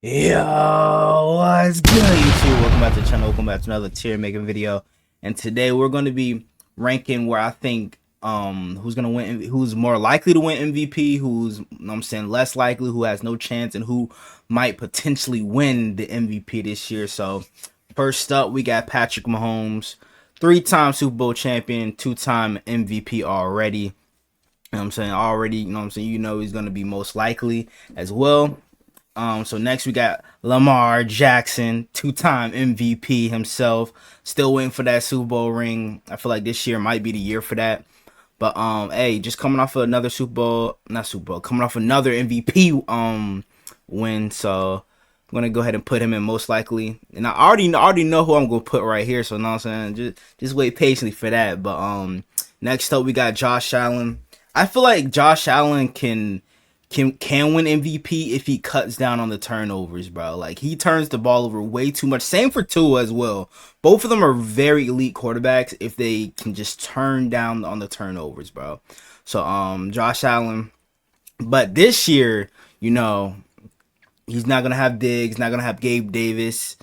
Yo, what's good, YouTube? Welcome back to the channel. Welcome back to another tier making video. And today we're going to be ranking where I think who's going to win, who's more likely to win MVP, who's I'm saying less likely, who has no chance, and who might potentially win the MVP this year. So first up, we got Patrick Mahomes, 3-time Super Bowl champion, 2-time MVP already. You know what I'm saying? Already, you know what I'm saying? You know he's going to be most likely as well. So next we got Lamar Jackson, 2-time MVP himself. Still waiting for that Super Bowl ring. I feel like this year might be the year for that. But hey, just coming off of another coming off another MVP win. So I'm gonna go ahead and put him in most likely. And I already know who I'm gonna put right here. So you know what I'm saying, just wait patiently for that. But next up we got Josh Allen. I feel like Josh Allen can win MVP if he cuts down on the turnovers, bro. Like, he turns the ball over way too much. Same for Tua as well. Both of them are very elite quarterbacks if they can just turn down on the turnovers, bro. So Josh Allen. But this year, you know, he's not gonna have Diggs, not gonna have Gabe Davis.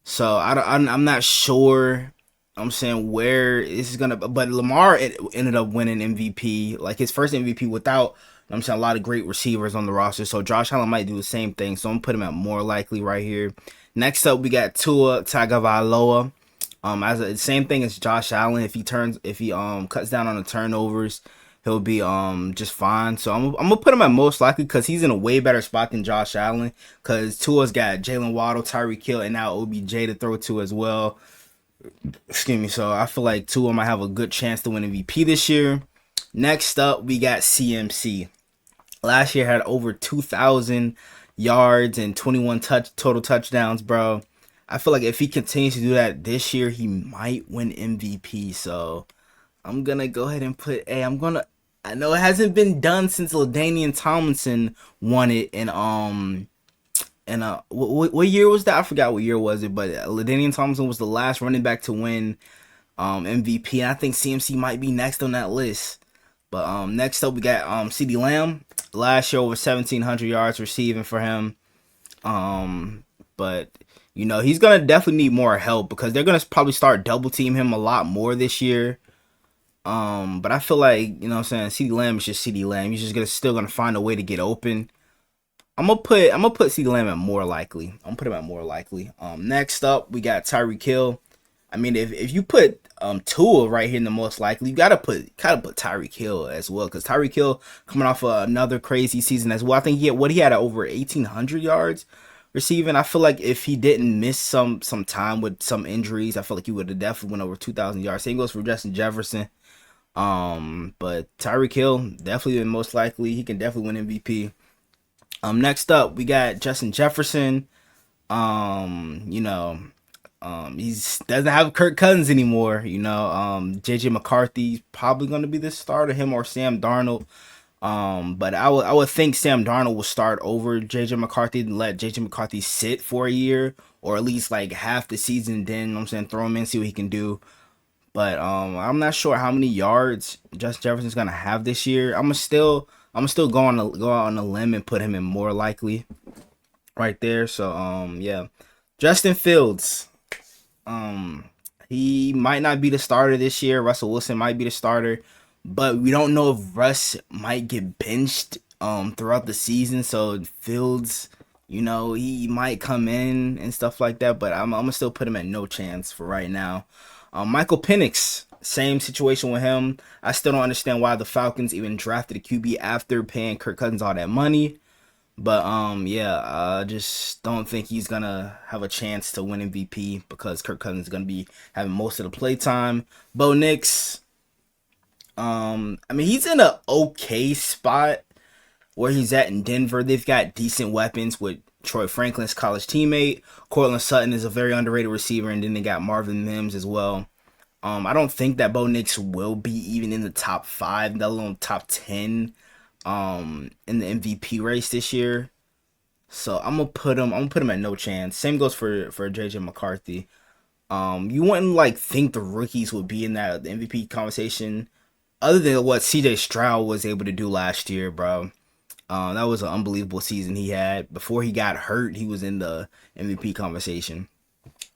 So I'm not sure. I'm saying where this is gonna, but Lamar ended up winning MVP, like his first MVP without. I'm saying a lot of great receivers on the roster. So Josh Allen might do the same thing. So I'm gonna put him at more likely right here. Next up, we got Tua Tagovailoa. Same thing as Josh Allen. If he cuts down on the turnovers, he'll be just fine. So I'm gonna put him at most likely because he's in a way better spot than Josh Allen. Because Tua's got Jalen Waddle, Tyreek Hill, and now OBJ to throw to as well. Excuse me. So I feel like Tua might have a good chance to win MVP this year. Next up, we got CMC. Last year had over 2,000 yards and 21 total touchdowns, bro. I feel like if he continues to do that this year, he might win MVP. So I'm gonna go ahead and put. Hey, I know it hasn't been done since LaDainian Tomlinson won it what year was that? I forgot what year was it, but LaDainian Tomlinson was the last running back to win MVP, and I think CMC might be next on that list. But next up we got CeeDee Lamb. Last year over 1,700 yards receiving for him. But you know he's gonna definitely need more help because they're gonna probably start double team him a lot more this year. But I feel like, you know what I'm saying, CeeDee Lamb is just CeeDee Lamb. He's just still gonna find a way to get open. I'm gonna put CeeDee Lamb at more likely. I'm gonna put him at more likely. Next up we got Tyreek Hill. I mean, if you put Tua right here in the most likely, you gotta put Tyreek Hill as well, because Tyreek Hill coming off another crazy season as well. I think he had over 1,800 yards receiving. I feel like if he didn't miss some time with some injuries, I feel like he would have definitely went over 2,000 yards. Same goes for Justin Jefferson. But Tyreek Hill definitely the most likely. He can definitely win MVP. Next up we got Justin Jefferson. You know. He doesn't have Kirk Cousins anymore. You know, JJ McCarthy's probably going to be the starter, him or Sam Darnold. But I would think Sam Darnold will start over JJ McCarthy and let JJ McCarthy sit for a year or at least like half the season. Then, you know what I'm saying, throw him in, see what he can do. But I'm not sure how many yards Justin Jefferson's gonna have this year. I'm still go out on a limb and put him in more likely right there. So yeah, Justin Fields. He might not be the starter this year. Russell Wilson might be the starter, but we don't know if Russ might get benched throughout the season. So Fields, you know, he might come in and stuff like that, but I'm gonna still put him at no chance for right now. Michael Penix, same situation with him. I still don't understand why the Falcons even drafted a QB after paying Kirk Cousins all that money. But yeah, I just don't think he's gonna have a chance to win MVP because Kirk Cousins is gonna be having most of the play time. Bo Nix, I mean, he's in a okay spot where he's at in Denver. They've got decent weapons with Troy Franklin's college teammate. Cortland Sutton is a very underrated receiver, and then they got Marvin Mims as well. I don't think that Bo Nix will be even in the top 5, let alone top 10 in the MVP race this year. So I'm gonna put him at no chance. Same goes for JJ McCarthy. You wouldn't like think the rookies would be in that MVP conversation other than what CJ Stroud was able to do last year, bro. That was an unbelievable season he had. Before he got hurt, he was in the MVP conversation.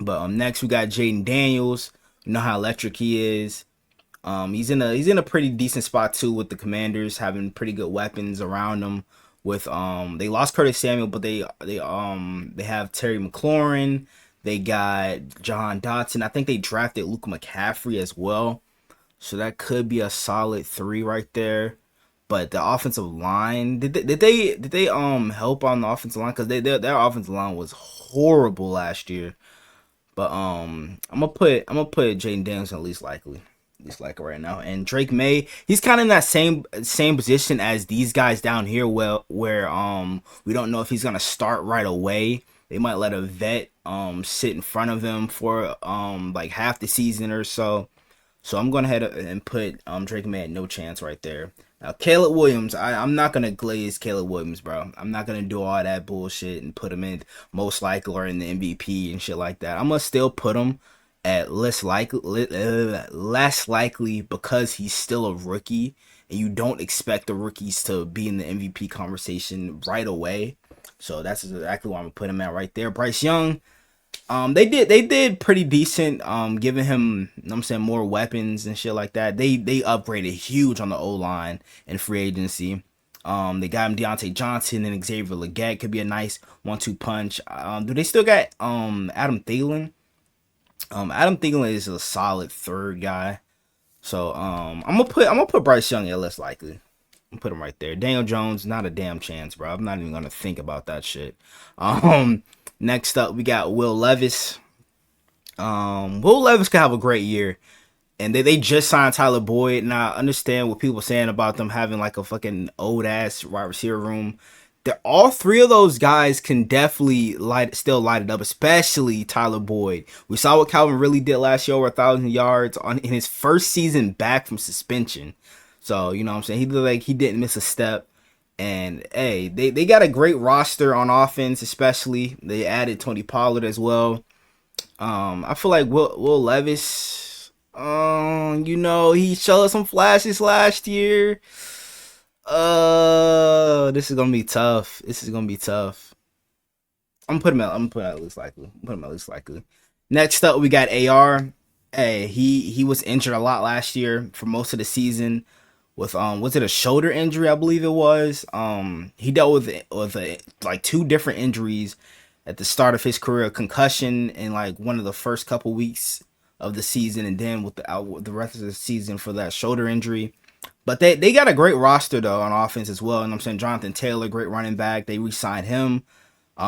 But next we got Jaden Daniels. You know how electric he is. He's in a pretty decent spot too with the Commanders having pretty good weapons around them. With they lost Curtis Samuel, but they have Terry McLaurin. They got John Dotson. I think they drafted Luke McCaffrey as well. So that could be a solid three right there. But the offensive line, did they help on the offensive line? Because their offensive line was horrible last year. But I'm gonna put Jaden Daniels in least likely. Least likely right now. And Drake May, he's kind of in that same position as these guys down here where we don't know if he's gonna start right away. They might let a vet sit in front of him for like half the season or so. So I'm going ahead and put Drake May at no chance right there. Now Caleb Williams, I'm not gonna glaze Caleb Williams, bro. I'm not gonna do all that bullshit and put him in most likely or in the MVP and shit like that. I'm gonna still put him at less likely because he's still a rookie and you don't expect the rookies to be in the MVP conversation right away. So that's exactly why I'm gonna put him at right there. Bryce Young, they did pretty decent, giving him, you know what I'm saying, more weapons and shit like that. They upgraded huge on the O line in free agency. They got him Deontay Johnson and Xavier Legette, could be a nice 1-2 punch. Do they still got Adam Thielen? Adam Thielen is a solid third guy. So I'm gonna put Bryce Young at less likely. I'm put him right there. Daniel Jones, not a damn chance, bro. I'm not even gonna think about that shit. Next up we got Will Levis. Will Levis could have a great year. And they just signed Tyler Boyd, and I understand what people are saying about them having like a fucking old ass wide receiver room. All three of those guys can definitely still light it up, especially Tyler Boyd. We saw what Calvin really did last year, over 1,000 yards in his first season back from suspension. So, you know what I'm saying? He looked like he didn't miss a step. And, hey, they got a great roster on offense, especially. They added Tony Pollard as well. I feel like Will Levis, he showed us some flashes last year. This is gonna be tough. I'm putting him at least likely. Next up, we got AR. Hey, he was injured a lot last year for most of the season with was it a shoulder injury? I believe it was. He dealt with like two different injuries at the start of his career, concussion in like one of the first couple weeks of the season, and then with the rest of the season for that shoulder injury. But they got a great roster though on offense as well. And I'm saying Jonathan Taylor, great running back. They re-signed him.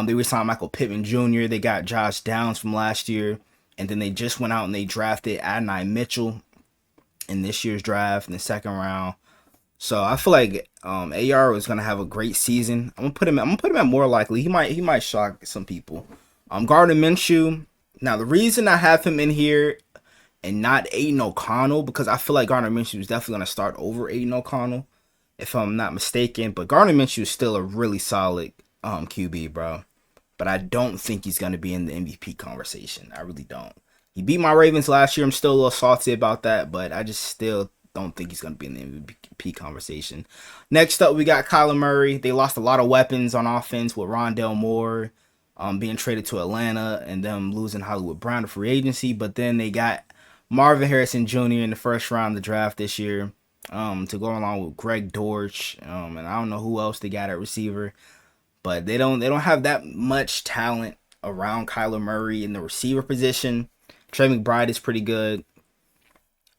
They re-signed Michael Pittman Jr. They got Josh Downs from last year. And then they just went out and they drafted Adonai Mitchell in this year's draft in the second round. So I feel like AR is gonna have a great season. I'm gonna put him at more likely. He might shock some people. Gardner Minshew. Now the reason I have him in here and not Aiden O'Connell, because I feel like Gardner Minshew is definitely going to start over Aiden O'Connell, if I'm not mistaken. But Gardner Minshew is still a really solid QB, bro. But I don't think he's going to be in the MVP conversation. I really don't. He beat my Ravens last year. I'm still a little salty about that, but I just still don't think he's going to be in the MVP conversation. Next up, we got Kyler Murray. They lost a lot of weapons on offense with Rondale Moore being traded to Atlanta and them losing Hollywood Brown to free agency. But then they got Marvin Harrison Jr. in the first round of the draft this year to go along with Greg Dortch, and I don't know who else they got at receiver, but they don't have that much talent around Kyler Murray in the receiver position. Trey McBride is pretty good,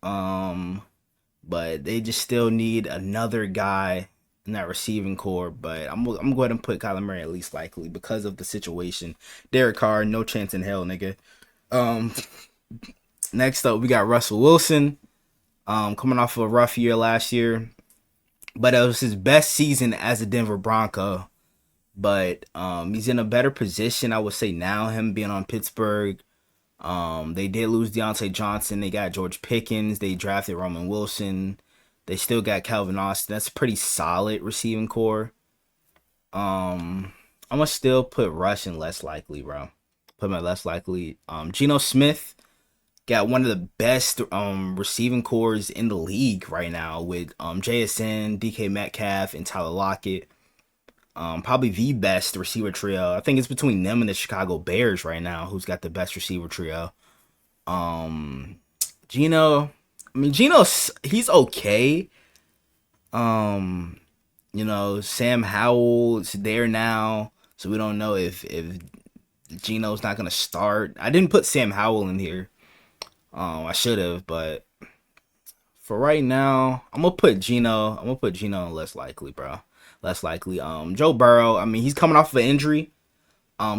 but they just still need another guy in that receiving core. But I'm going to put Kyler Murray at least likely because of the situation. Derek Carr, no chance in hell, nigga. Next up, we got Russell Wilson, coming off of a rough year last year, but it was his best season as a Denver Bronco. But he's in a better position, I would say, now, him being on Pittsburgh. They did lose Deontay Johnson. They got George Pickens. They drafted Roman Wilson. They still got Calvin Austin. That's a pretty solid receiving core. I'm going to still put Rush in less likely, bro. Put him at less likely. Geno Smith got one of the best receiving cores in the league right now with JSN, DK Metcalf, and Tyler Lockett. Probably the best receiver trio. I think it's between them and the Chicago Bears right now, who's got the best receiver trio. Um, Geno, Geno's he's okay. Um, Sam Howell's there now, so we don't know if Geno's not gonna start. I didn't put Sam Howell in here. I should have, but for right now, I'm gonna put Geno. I'm gonna put Geno in less likely, bro. Less likely. Joe Burrow. I mean, he's coming off of an injury.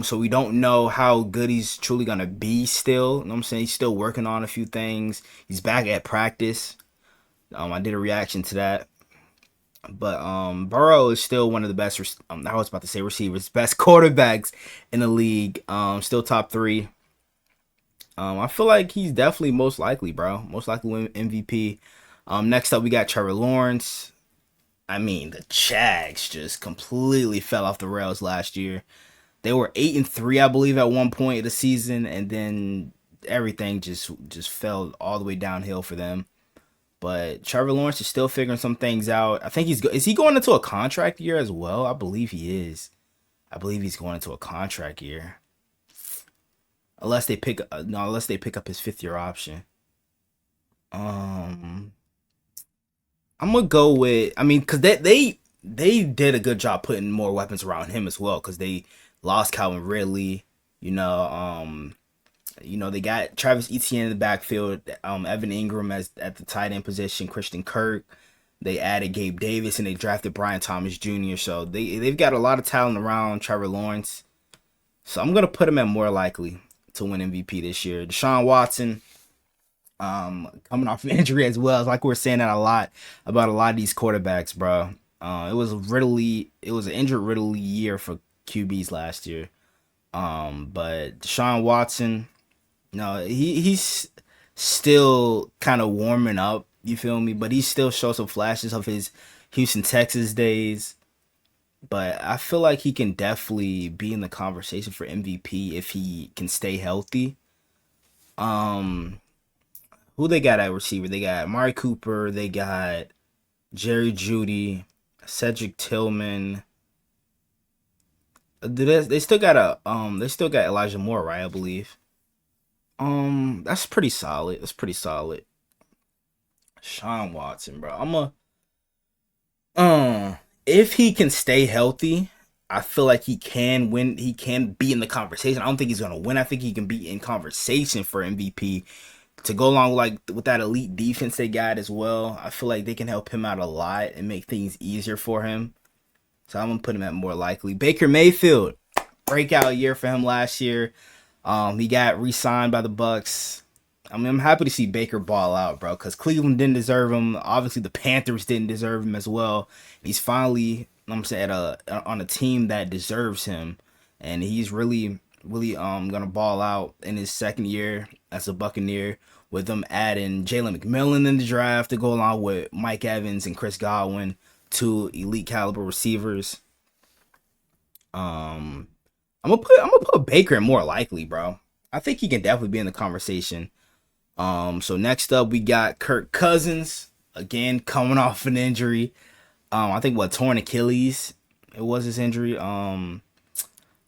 So we don't know how good he's truly gonna be still. You know what I'm saying? He's still working on a few things. He's back at practice. I did a reaction to that. But Burrow is still one of the best. I was about to say receivers, best quarterbacks in the league. Still top three. I feel like he's definitely most likely, bro. Most likely win MVP. Next up we got Trevor Lawrence. I mean, the Jags just completely fell off the rails last year. They were 8-3, I believe, at one point of the season, and then everything just fell all the way downhill for them. But Trevor Lawrence is still figuring some things out. I think is he going into a contract year as well? I believe he is. I believe he's going into a contract year. Unless they pick no, unless they pick up his 5th year option. Um I'm gonna go with because they did a good job putting more weapons around him as well, because they lost Calvin Ridley. You know, they got Travis Etienne in the backfield, Evan Ingram as at the tight end position, Christian Kirk. They added Gabe Davis and they drafted Brian Thomas Jr. So they've got a lot of talent around Trevor Lawrence. So I'm gonna put him at more likely to win MVP this year. Deshaun Watson, coming off an injury as well. It's like we're saying that a lot about a lot of these quarterbacks, bro. It was an injured Ridley year for QBs last year. But Deshaun Watson, no, he's still kind of warming up. You feel me? But he still shows some flashes of his Houston, Texas days. But I feel like he can definitely be in the conversation for MVP if he can stay healthy. Um, who they got at receiver? They got Amari Cooper. They got Jerry Jeudy, Cedric Tillman. They still got they still got Elijah Moore, right? I believe. That's pretty solid. That's pretty solid. Sean Watson, bro. If he can stay healthy, I feel like he can win. He can be in the conversation. I don't think he's gonna win. I think he can be in conversation for MVP to go along with that elite defense they got as well. I feel like they can help him out a lot and make things easier for him. So I'm gonna put him at more likely. Baker Mayfield, breakout year for him last year. He got re-signed by the Bucks. I mean, I'm happy to see Baker ball out, bro, because Cleveland didn't deserve him. Obviously, the Panthers didn't deserve him as well. He's finally, I'm saying, on a team that deserves him, and he's really, really gonna ball out in his second year as a Buccaneer, with them adding Jalen McMillan in the draft to go along with Mike Evans and Chris Godwin, two elite caliber receivers. Um, I'm gonna put Baker in more likely, bro. I think he can definitely be in the conversation. So next up we got Kirk Cousins, again coming off an injury. I think torn Achilles. It was his injury.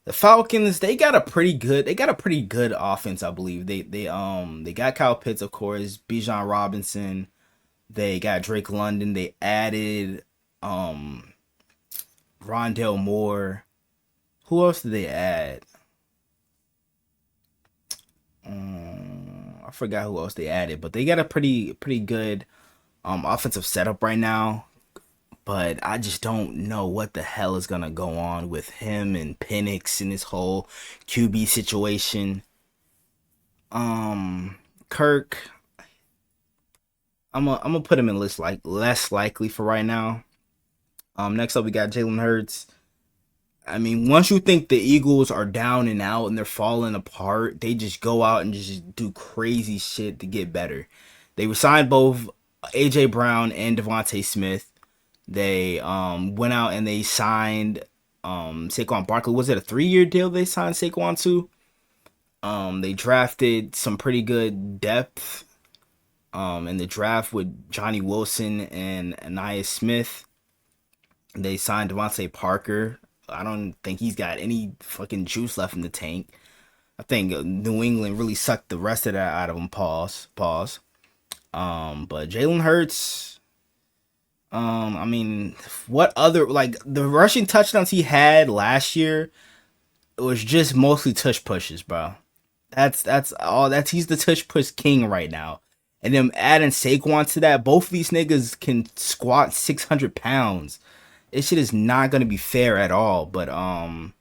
The Falcons, they got a pretty good offense, I believe. They got Kyle Pitts, of course, Bijan Robinson. They got Drake London. They added Rondale Moore. Who else did they add? I forgot who else they added, but they got a pretty good offensive setup right now. But I just don't know what the hell is gonna go on with him and Penix and this whole QB situation. Kirk, I'm gonna put him in less likely for right now. Next up we got Jalen Hurts. I mean, once you think the Eagles are down and out and they're falling apart, they just go out and just do crazy shit to get better. They resigned both AJ Brown and Devontae Smith. They went out and they signed Saquon Barkley. Was it a 3-year deal they signed Saquon to? They drafted some pretty good depth in the draft with Johnny Wilson and Anaya Smith. They signed Devontae Parker I don't think he's got any fucking juice left in the tank. I think New England really sucked the rest of that out of him. Pause. Pause. But Jalen Hurts. I mean, what other like the rushing touchdowns he had last year? It was just mostly tush pushes, bro. That's all. That's he's the tush push king right now. And then adding Saquon to that, both of these niggas can squat 600 pounds. This shit is not gonna be fair at all. But I'm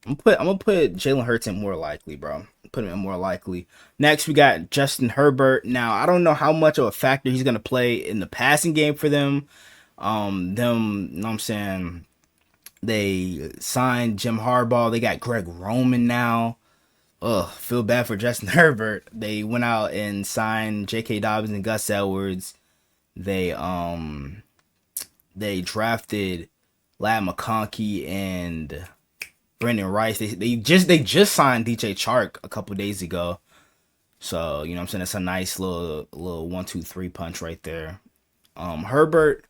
gonna put Jalen Hurts in more likely, bro. Put him in more likely. Next, we got Justin Herbert. Now, I don't know how much of a factor he's gonna play in the passing game for them. You know what I'm saying? They signed Jim Harbaugh. They got Greg Roman now. Ugh, feel bad for Justin Herbert. They went out and signed J.K. Dobbins and Gus Edwards. They drafted Lad McConkey and Brendan Rice. They just signed DJ Chark a couple days ago. So, you know what I'm saying? That's a nice little 1-2-3 punch right there. Herbert,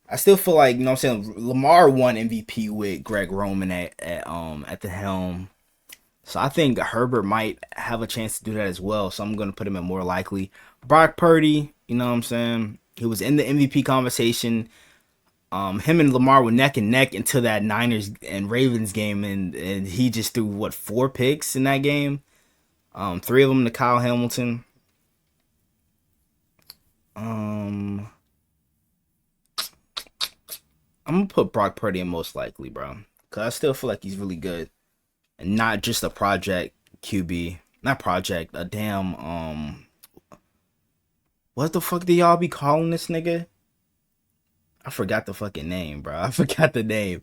I still feel like, you know what I'm saying, Lamar won MVP with Greg Roman at the helm. So I think Herbert might have a chance to do that as well. So I'm gonna put him in more likely. Brock Purdy, you know what I'm saying? He was in the MVP conversation. Him and Lamar were neck and neck until that Niners and Ravens game, and he just threw what 4 picks in that game. 3 of them to Kyle Hamilton. I'm gonna put Brock Purdy in most likely, bro, cause I still feel like he's really good and not just a project QB, not project, a damn what the fuck do y'all be calling this nigga? I forgot the fucking name, bro. I forgot the name.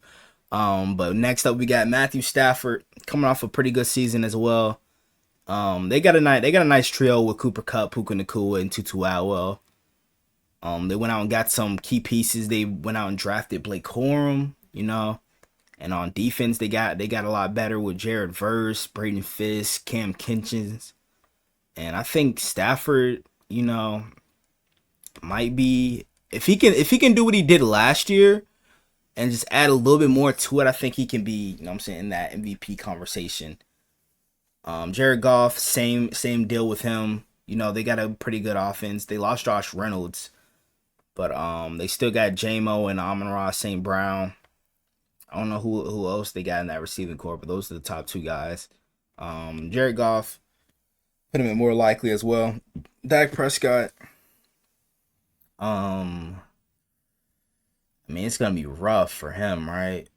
But next up we got Matthew Stafford coming off a pretty good season as well. They got a nice trio with Cooper Kupp, Puka Nacua, and Tutu Atwell. They went out and got some key pieces. They went out and drafted Blake Corum, you know. And on defense, they got a lot better with Jared Verse, Braden Fisk, Cam Kinchins. And I think Stafford, you know, might be if he can do what he did last year and just add a little bit more to it, I think he can be, you know what I'm saying, in that MVP conversation. Jared Goff, same deal with him. You know, they got a pretty good offense. They lost Josh Reynolds, but they still got JMO and Amon-Ra St. Brown. I don't know who else they got in that receiving corps, but those are the top 2 guys. Jared Goff, put him in more likely as well. Dak Prescott. I mean, it's gonna be rough for him, right?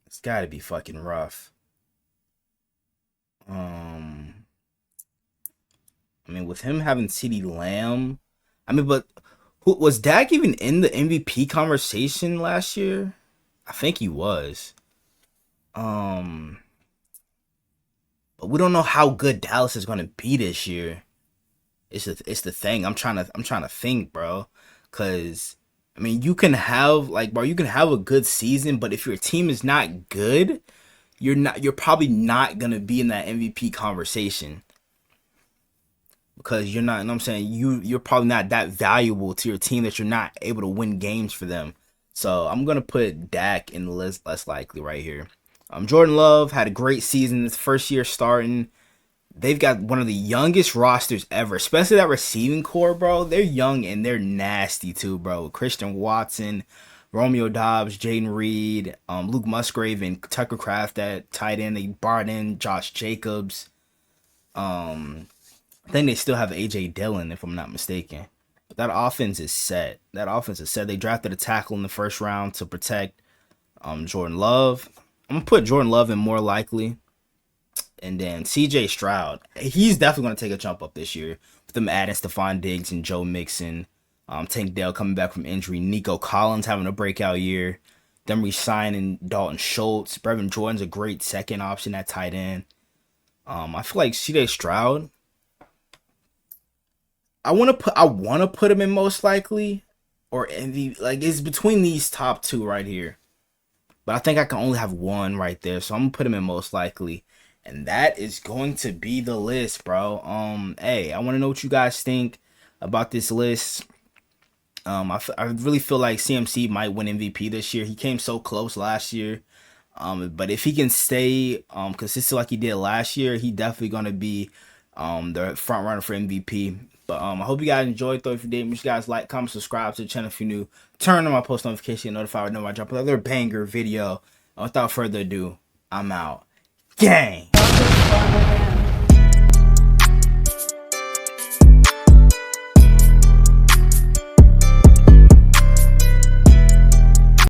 It's gotta be fucking rough. Um, I mean, with him having CeeDee Lamb, I mean, but who was Dak even in the MVP conversation last year? I think he was. Um, but we don't know how good Dallas is gonna be this year. It's the thing. I'm trying to think, bro. Cause I mean, you can have like, bro, you can have a good season, but if your team is not good, you're probably not gonna be in that MVP conversation because you're not. You know what I'm saying, you're probably not that valuable to your team that you're not able to win games for them. So I'm gonna put Dak in the list less likely right here. Jordan Love had a great season his first year starting. They've got one of the youngest rosters ever, especially that receiving core, bro. They're young and they're nasty too, bro. Christian Watson, Romeo Dobbs, Jaden Reed, Luke Musgrave, and Tucker Craft at tight end. They brought in Josh Jacobs. I think they still have AJ Dillon, if I'm not mistaken. But that offense is set. They drafted a tackle in the first round to protect Jordan Love. I'm gonna put Jordan Love in more likely. And then CJ Stroud, he's definitely going to take a jump up this year with them adding Stephon Diggs and Joe Mixon. Tank Dell coming back from injury. Nico Collins having a breakout year. Them re-signing Dalton Schultz. Brevin Jordan's a great second option at tight end. I feel like CJ Stroud, I want to put him in most likely or MVP. Like, it's between these top 2 right here. But I think I can only have one right there. So I'm going to put him in most likely. And that is going to be the list, bro. Hey, I want to know what you guys think about this list. I really feel like CMC might win MVP this year. He came so close last year. But if he can stay consistent like he did last year, he definitely gonna be the front runner for MVP. But I hope you guys enjoyed. Though if you did, make sure you guys like, comment, subscribe to the channel if you're new. Turn on my post notification, notify whenever I drop another banger video. Without further ado, I'm out. Gang.